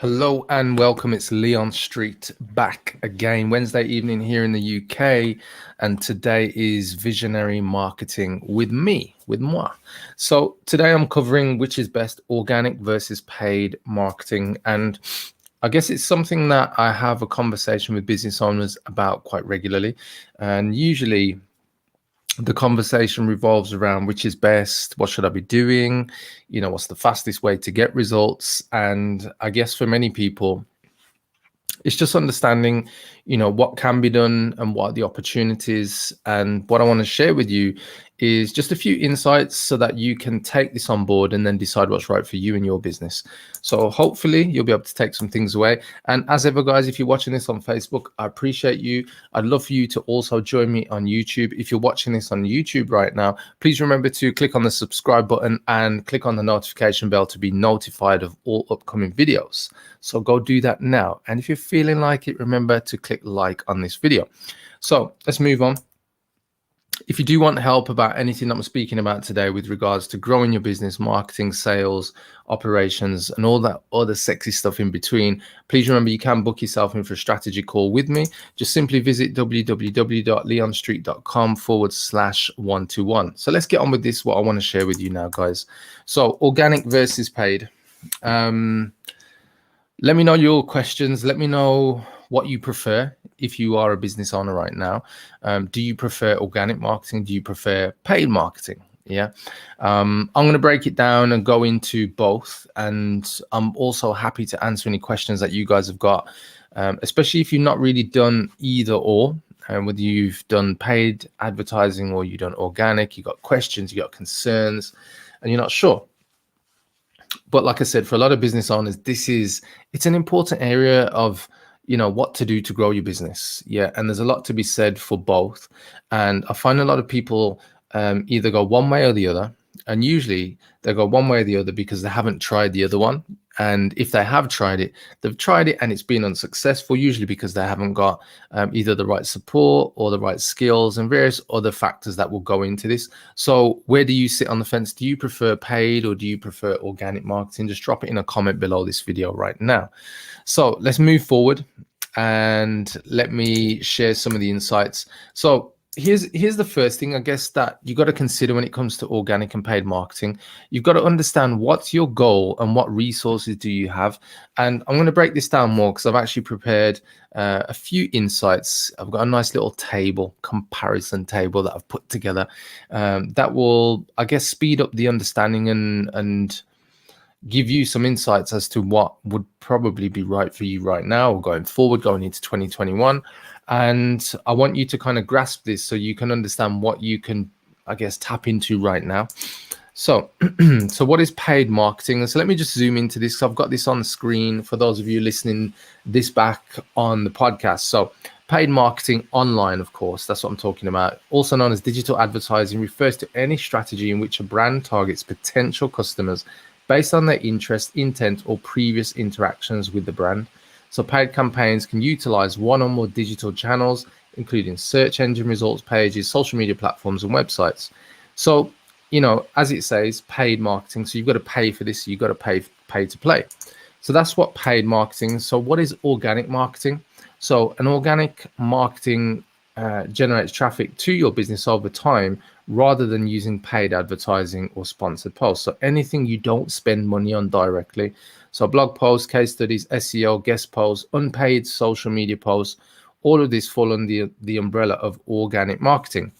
Hello and welcome. It's Leon Street back again, Wednesday evening here in the UK. And today is Visionary Marketing with me, with moi. So today I'm covering which is best, organic versus paid marketing. And I guess it's something that I have a conversation with business owners about quite regularly. And usually the conversation revolves around which is best, what should I be doing, what's the fastest way to get results. And I guess for many people, it's just understanding, what can be done and what are the opportunities. And what I want to share with you is just a few insights so that you can take this on board and then decide what's right for you and your business. So hopefully you'll be able to take some things away. And as ever, guys, if you're watching this on Facebook, I appreciate you. I'd love for you to also join me on YouTube. If you're watching this on YouTube right now, please remember to click on the subscribe button and click on the notification bell to be notified of all upcoming videos. So go do that now. And if you're feeling like it, remember to click like on this video. So let's move on. If you do want help about anything that I'm speaking about today with regards to growing your business, marketing, sales, operations, and all that other sexy stuff in between, please remember you can book yourself in for a strategy call with me. Just simply visit www.leonstreet.com/121. So let's get on with this, what I want to share with you now, guys. So organic versus paid. Let me know your questions. Let me know what you prefer if you are a business owner right now. Do you prefer organic marketing? Do you prefer paid marketing? Yeah. I'm going to break it down and go into both. And I'm also happy to answer any questions that you guys have got, especially if you've not really done either or. Whether you've done paid advertising or you've done organic, you've got questions, you've got concerns, and you're not sure. But like I said, for a lot of business owners, it's an important area of, what to do to grow your business. Yeah. And there's a lot to be said for both. And I find a lot of people either go one way or the other. And usually they go one way or the other because they haven't tried the other one. And if they have tried it, they've tried it and it's been unsuccessful, usually because they haven't got either the right support or the right skills and various other factors that will go into this. So where do you sit on the fence? Do you prefer paid or do you prefer organic marketing? Just drop it in a comment below this video right now. So let's move forward and let me share some of the insights. So here's the first thing, I guess, that you got to consider when it comes to organic and paid marketing. You've got to understand what's your goal and what resources do you have. And I'm going to break this down more because I've actually prepared a few insights. I've got a nice little comparison table that I've put together that will, I guess, speed up the understanding and give you some insights as to what would probably be right for you right now or going forward, going into 2021. And I want you to kind of grasp this so you can understand what you can, I guess, tap into right now. So, so what is paid marketing? So let me just zoom into this. So I've got this on the screen for those of you listening this back on the podcast. So paid marketing online, of course, that's what I'm talking about. Also known as digital advertising, refers to any strategy in which a brand targets potential customers based on their interest, intent, or previous interactions with the brand. So paid campaigns can utilize one or more digital channels, including search engine results pages, social media platforms, and websites. So, as it says, paid marketing. So you've got to pay for this. You've got to pay to play. So that's what paid marketing. So what is organic marketing? So an organic marketing generates traffic to your business over time rather than using paid advertising or sponsored posts. So anything you don't spend money on directly. So blog posts, case studies, SEO, guest posts, unpaid social media posts, all of this fall under the umbrella of organic marketing.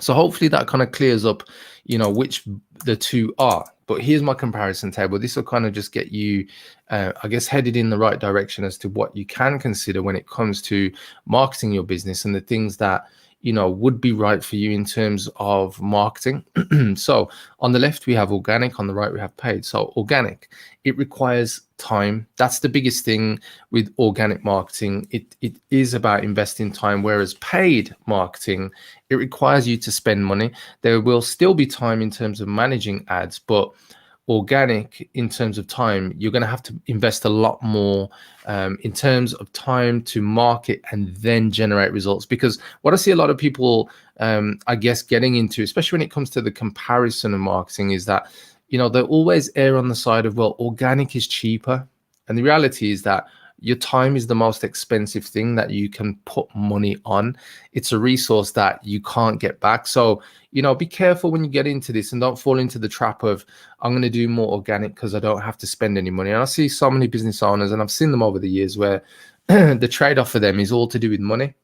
So hopefully that kind of clears up, which the two are. But here's my comparison table. This will kind of just get you, I guess, headed in the right direction as to what you can consider when it comes to marketing your business and the things that, would be right for you in terms of marketing. So on the left, we have organic. On the right, we have paid. So organic, it requires time. That's the biggest thing with organic marketing. It is about investing time, whereas paid marketing, it requires you to spend money. There will still be time in terms of managing ads, but organic, in terms of time, you're going to have to invest a lot more in terms of time to market and then generate results. Because what I see a lot of people, I guess, getting into, especially when it comes to the comparison of marketing, is that, they always err on the side of, well, organic is cheaper. And the reality is that your time is the most expensive thing that you can put money on. It's a resource that you can't get back. So, be careful when you get into this and don't fall into the trap of, I'm going to do more organic because I don't have to spend any money. And I see so many business owners, and I've seen them over the years, where the trade-off for them is all to do with money.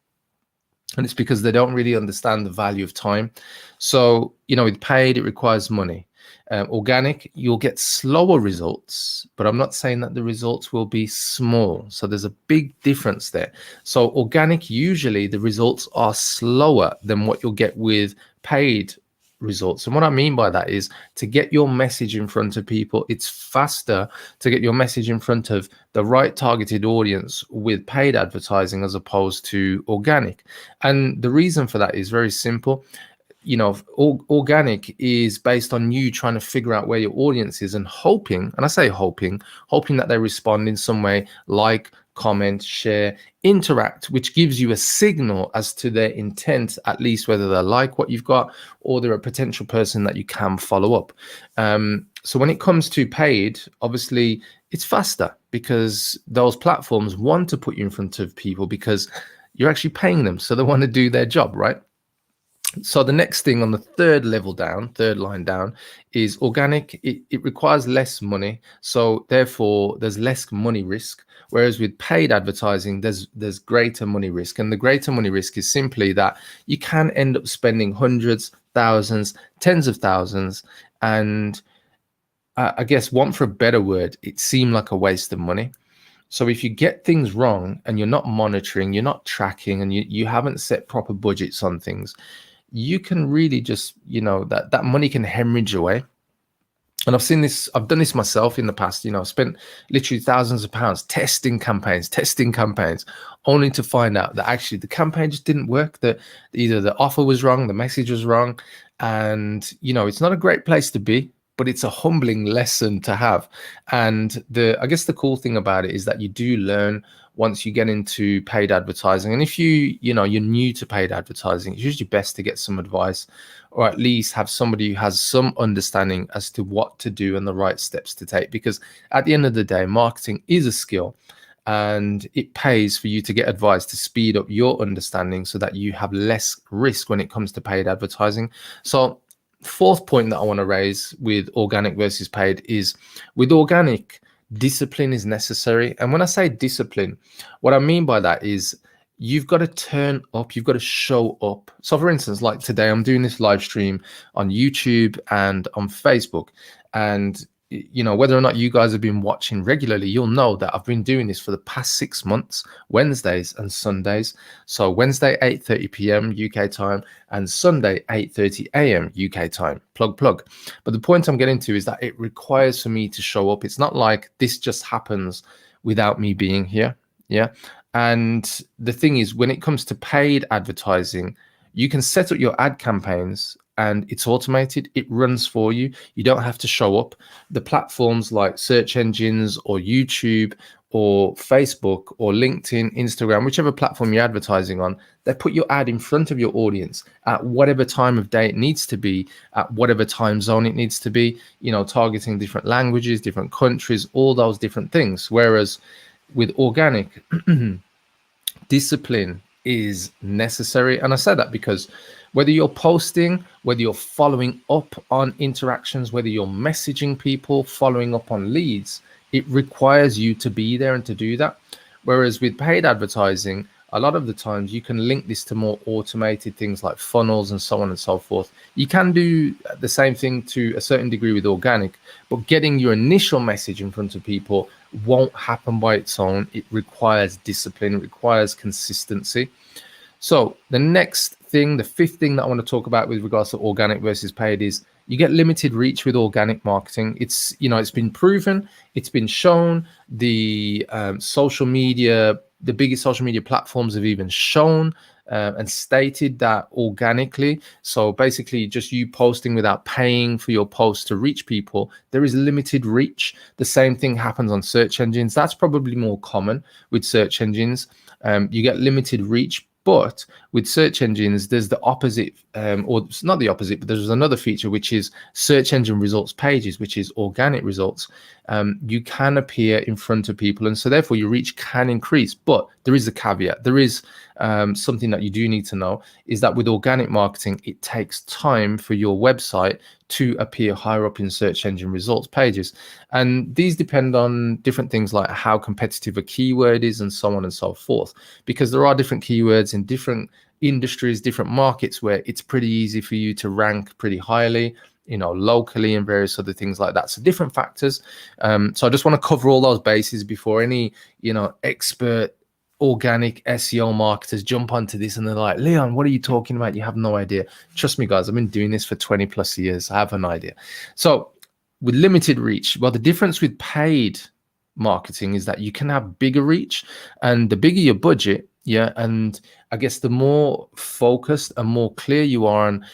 And it's because they don't really understand the value of time. So, with paid, it requires money. Organic, you'll get slower results, but I'm not saying that the results will be small. So there's a big difference there. So organic, usually the results are slower than what you'll get with paid results. And what I mean by that is, to get your message in front of people, it's faster to get your message in front of the right targeted audience with paid advertising as opposed to organic. And the reason for that is very simple. Organic is based on you trying to figure out where your audience is and hoping, and I say hoping that they respond in some way, like, comment, share, interact, which gives you a signal as to their intent, at least whether they like what you've got or they're a potential person that you can follow up. So when it comes to paid, obviously it's faster because those platforms want to put you in front of people because you're actually paying them. So they want to do their job, right? So the next thing on the third line down is organic. It requires less money, so therefore there's less money risk. Whereas with paid advertising, there's greater money risk, and the greater money risk is simply that you can end up spending hundreds, thousands, tens of thousands, and I guess, one for a better word, it seemed like a waste of money. So if you get things wrong and you're not monitoring, you're not tracking, and you haven't set proper budgets on things, you can really just, that money can hemorrhage away. And I've done this myself in the past. I've spent literally thousands of pounds testing campaigns, only to find out that actually the campaign just didn't work, that either the offer was wrong, the message was wrong. And, it's not a great place to be, but it's a humbling lesson to have. And I guess the cool thing about it is that you do learn once you get into paid advertising. And if you're new to paid advertising, it's usually best to get some advice, or at least have somebody who has some understanding as to what to do and the right steps to take. Because at the end of the day, marketing is a skill, and it pays for you to get advice to speed up your understanding so that you have less risk when it comes to paid advertising. So fourth point that I want to raise with organic versus paid is, with organic, discipline is necessary. And when I say discipline, what I mean by that is you've got to turn up, you've got to show up. So for instance, like today, I'm doing this live stream on YouTube and on Facebook. And whether or not you guys have been watching regularly, you'll know that I've been doing this for the past 6 months, Wednesdays and Sundays. So Wednesday, 8:30 p.m. UK time, and Sunday, 8:30 a.m. UK time. Plug. But the point I'm getting to is that it requires for me to show up. It's not like this just happens without me being here. Yeah. And the thing is, when it comes to paid advertising, you can set up your ad campaigns and it's automated. It runs for you. You don't have to show up. The platforms like search engines or YouTube or Facebook or LinkedIn, Instagram, whichever platform you're advertising on, they put your ad in front of your audience at whatever time of day it needs to be, at whatever time zone it needs to be, targeting different languages, different countries, all those different things. Whereas with organic, discipline is necessary. And I say that because whether you're posting, whether you're following up on interactions, whether you're messaging people, following up on leads, it requires you to be there and to do that. Whereas with paid advertising, a lot of the times you can link this to more automated things like funnels and so on and so forth. You can do the same thing to a certain degree with organic, but getting your initial message in front of people won't happen by its own. It requires discipline, it requires consistency. So the next thing, the fifth thing that I want to talk about with regards to organic versus paid is you get limited reach with organic marketing. It's been proven, it's been shown. The social media, the biggest social media platforms have even shown and stated that organically, so basically just you posting without paying for your post to reach people, there is limited reach. The same thing happens on search engines. That's probably more common with search engines. You get limited reach, But with search engines, there's the opposite, or it's not the opposite, but there's another feature, which is search engine results pages, which is organic results. You can appear in front of people, and so therefore your reach can increase. But there is a caveat. There is something that you do need to know, is that with organic marketing, it takes time for your website to appear higher up in search engine results pages. And these depend on different things like how competitive a keyword is and so on and so forth, because there are different keywords in different industries, different markets, where it's pretty easy for you to rank pretty highly, locally, and various other things like that. So different factors. So I just want to cover all those bases before any, expert organic SEO marketers jump onto this and they're like, Leon, what are you talking about? You have no idea. Trust me, guys, I've been doing this for 20 plus years. I have an idea. So with limited reach, well, the difference with paid marketing is that you can have bigger reach, and the bigger your budget, and I guess the more focused and more clear you are on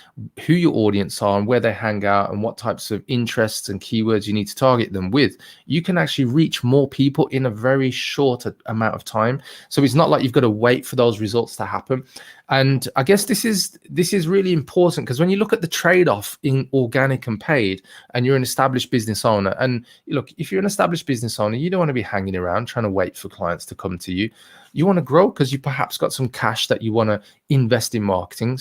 who your audience are and where they hang out and what types of interests and keywords you need to target them with, you can actually reach more people in a very short amount of time. So it's not like you've got to wait for those results to happen. And I guess this is really important, because when you look at the trade-off in organic and paid, and you're an established business owner, and look, if you're an established business owner, you don't want to be hanging around trying to wait for clients to come to you. You want to grow because you perhaps got some cash that you want to invest in marketing,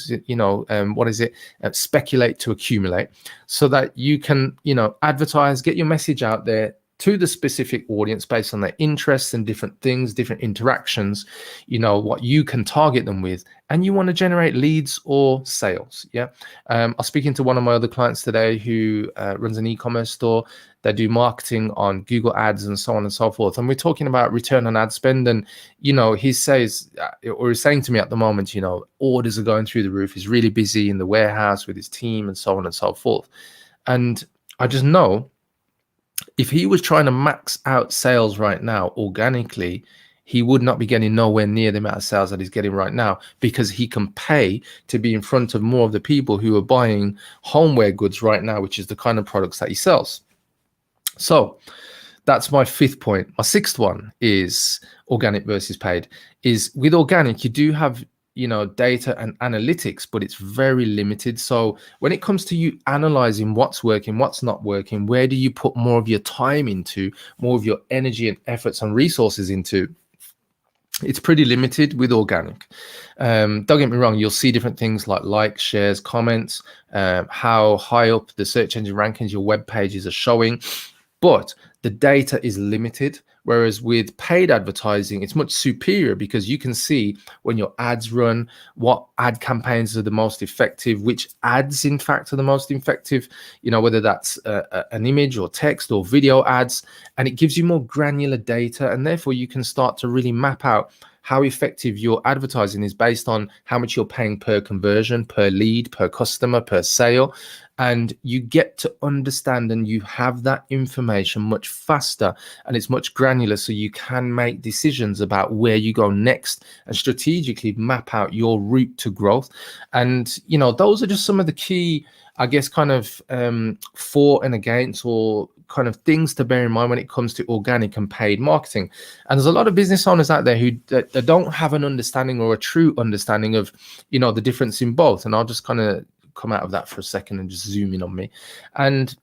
speculate to accumulate, so that you can, advertise, get your message out there to the specific audience based on their interests and different things, different interactions, what you can target them with, and you want to generate leads or sales. I was speaking to one of my other clients today who runs an e-commerce store. They do marketing on Google Ads and so on and so forth. And we're talking about return on ad spend. And, he says, or he's saying to me at the moment, orders are going through the roof. He's really busy in the warehouse with his team and so on and so forth. And I just know, if he was trying to max out sales right now organically, he would not be getting nowhere near the amount of sales that he's getting right now, because he can pay to be in front of more of the people who are buying homeware goods right now, which is the kind of products that he sells. So that's my fifth point. My sixth one is organic versus paid. Is with organic, you do have data and analytics, but it's very limited. So when it comes to you analyzing what's working, what's not working, where do you put more of your time into, more of your energy and efforts and resources into, it's pretty limited with organic. Don't get me wrong, you'll see different things like likes, shares, comments, how high up the search engine rankings your web pages are showing, but the data is limited. Whereas with paid advertising, it's much superior, because you can see when your ads run, what ad campaigns are the most effective, which ads, in fact, are the most effective, whether that's an image or text or video ads, and it gives you more granular data. And therefore, you can start to really map out how effective your advertising is based on how much you're paying per conversion, per lead, per customer, per sale. And you get to understand, and you have that information much faster, and it's much granular, so you can make decisions about where you go next and strategically map out your route to growth. And those are just some of the key, I guess, kind of for and against, or kind of things to bear in mind when it comes to organic and paid marketing. And there's a lot of business owners out there who that don't have an understanding, or a true understanding of the difference in both. And I'll just kind of come out of that for a second and just zoom in on me. And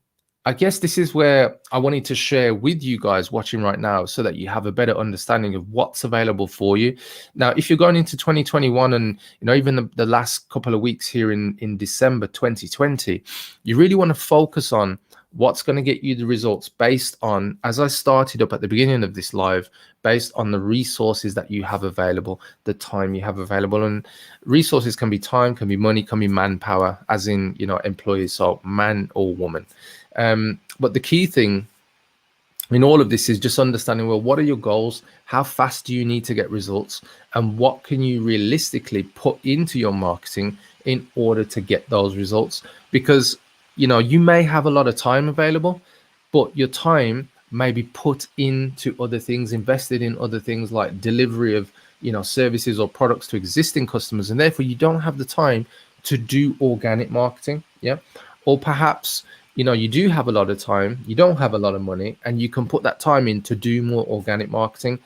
I guess this is where I wanted to share with you guys watching right now, so that you have a better understanding of what's available for you. Now, if you're going into 2021, and even the last couple of weeks here in December 2020, you really want to focus on what's going to get you the results based on, as I started up at the beginning of this live, based on the resources that you have available, the time you have available. And resources can be time, can be money, can be manpower, as in, employees, so man or woman. But the key thing in all of this is just understanding, well, what are your goals? How fast do you need to get results? And what can you realistically put into your marketing in order to get those results? Because you may have a lot of time available, but your time may be put into other things, invested in other things like delivery of, services or products to existing customers. And therefore you don't have the time to do organic marketing. Or perhaps, you do have a lot of time, you don't have a lot of money, and you can put that time in to do more organic marketing.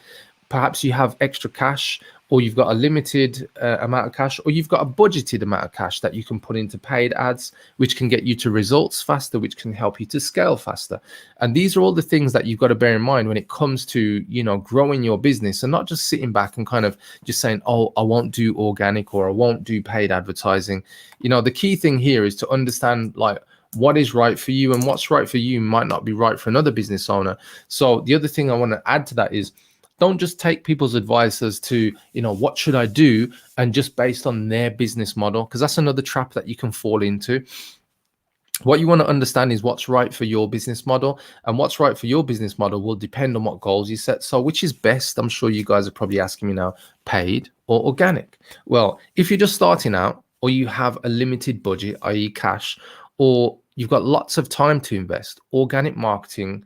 Perhaps you have extra cash, or you've got a limited amount of cash, or you've got a budgeted amount of cash that you can put into paid ads, which can get you to results faster, which can help you to scale faster. And these are all the things that you've got to bear in mind when it comes to, you know, growing your business, and not just sitting back and kind of just saying, oh, I won't do organic, or I won't do paid advertising. You know, the key thing here is to understand, like, what is right for you, and what's right for you might not be right for another business owner. So the other thing I want to add to that is, don't just take people's advice as to, you know, what should I do, and just based on their business model, because that's another trap that you can fall into. What you want to understand is what's right for your business model, and what's right for your business model will depend on what goals you set. So which is best? I'm sure you guys are probably asking me now, paid or organic? Well, if you're just starting out, or you have a limited budget, i.e. cash, or you've got lots of time to invest, organic marketing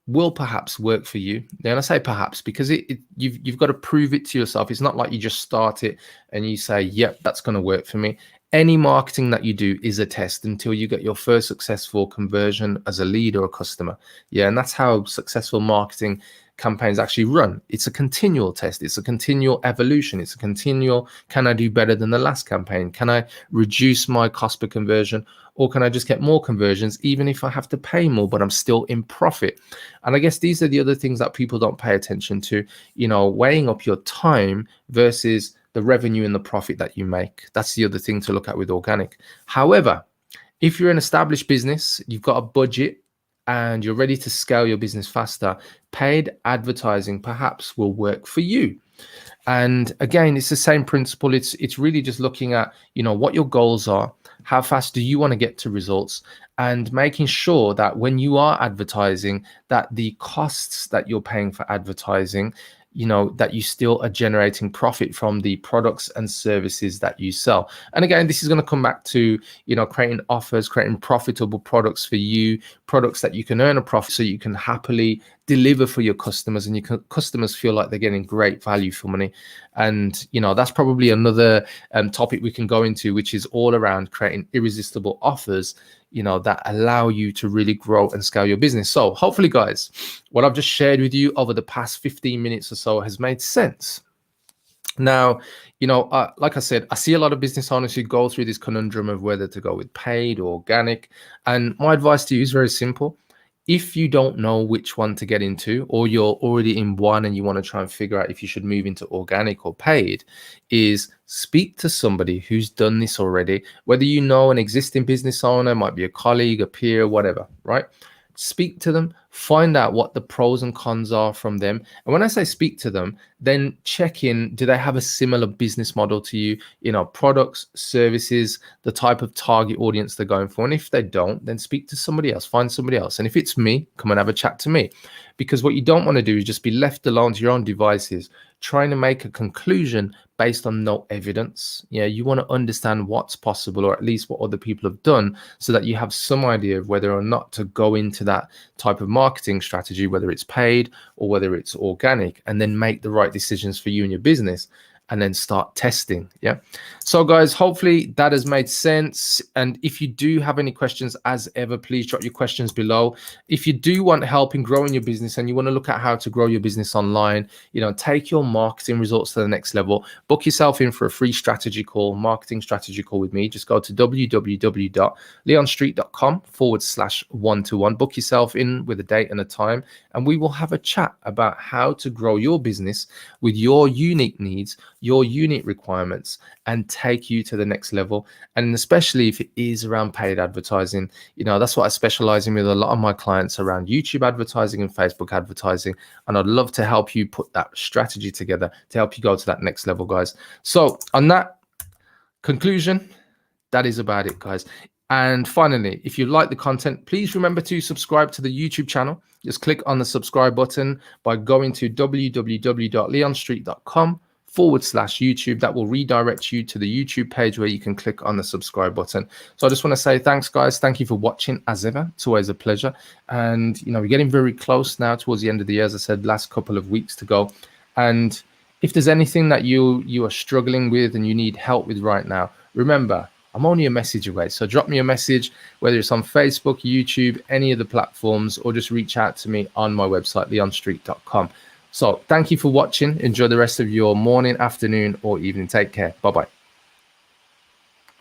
will perhaps work for you. And I say perhaps because you've got to prove it to yourself. It's not like you just start it and you say, yep, that's going to work for me. Any marketing that you do is a test until you get your first successful conversion as a lead or a customer. Yeah, and that's how successful marketing campaigns actually run. It's a continual test. It's a continual evolution. It's a continual, can I do better than the last campaign? Can I reduce my cost per conversion? Or can I just get more conversions, even if I have to pay more, but I'm still in profit? And I guess these are the other things that people don't pay attention to, you know, weighing up your time versus the revenue and the profit that you make. That's the other thing to look at with organic. However, if you're an established business, you've got a budget, and you're ready to scale your business faster, paid advertising perhaps will work for you. And again, it's the same principle. It's really just looking at, you know, what your goals are, how fast do you want to get to results, and making sure that when you are advertising, that the costs that you're paying for advertising, you know, that you still are generating profit from the products and services that you sell. And again, this is going to come back to, you know, creating offers, creating profitable products for you, products that you can earn a profit so you can happily deliver for your customers, and your customers feel like they're getting great value for money. And, you know, that's probably another topic we can go into, which is all around creating irresistible offers, you know, that allow you to really grow and scale your business. So hopefully, guys, what I've just shared with you over the past 15 minutes or so has made sense. Now, you know, like I said, I see a lot of business owners who go through this conundrum of whether to go with paid or organic. And my advice to you is very simple. If you don't know which one to get into, or you're already in one and you want to try and figure out if you should move into organic or paid, is speak to somebody who's done this already. Whether you know an existing business owner, might be a colleague, a peer, whatever, right? Speak to them, find out what the pros and cons are from them. And when I say speak to them, then check in, do they have a similar business model to you? You know, products, services, the type of target audience they're going for. And if they don't, then speak to somebody else, find somebody else. And if it's me, come and have a chat to me. Because what you don't want to do is just be left alone to your own devices, trying to make a conclusion based on no evidence. Yeah, you want to understand what's possible, or at least what other people have done, so that you have some idea of whether or not to go into that type of marketing strategy, whether it's paid or whether it's organic, and then make the right decisions for you and your business, and then start testing. Yeah. So guys, hopefully that has made sense. And if you do have any questions, as ever, please drop your questions below. If you do want help in growing your business and you want to look at how to grow your business online, you know, take your marketing results to the next level, book yourself in for a free strategy call, marketing strategy call with me. Just go to www.leonstreet.com/1-to-1. Book yourself in with a date and a time, and we will have a chat about how to grow your business with your unique needs, your unique requirements, and take you to the next level. And especially if it is around paid advertising, you know, that's what I specialize in with a lot of my clients, around YouTube advertising and Facebook advertising. And I'd love to help you put that strategy together to help you go to that next level, guys. So on that conclusion, that is about it, guys. And finally, if you like the content, please remember to subscribe to the YouTube channel. Just click on the subscribe button by going to www.leonstreet.com/YouTube. That will redirect you to the YouTube page where you can click on the subscribe button. So I just want to say thanks, guys. Thank you for watching, as ever. It's always a pleasure. And, you know, we're getting very close now towards the end of the year. As I said, last couple of weeks to go. And if there's anything that you are struggling with and you need help with right now, remember, I'm only a message away. So drop me a message, whether it's on Facebook, YouTube, any of the platforms, or just reach out to me on my website, leonstreet.com. So thank you for watching. Enjoy the rest of your morning, afternoon, or evening. Take care. Bye-bye.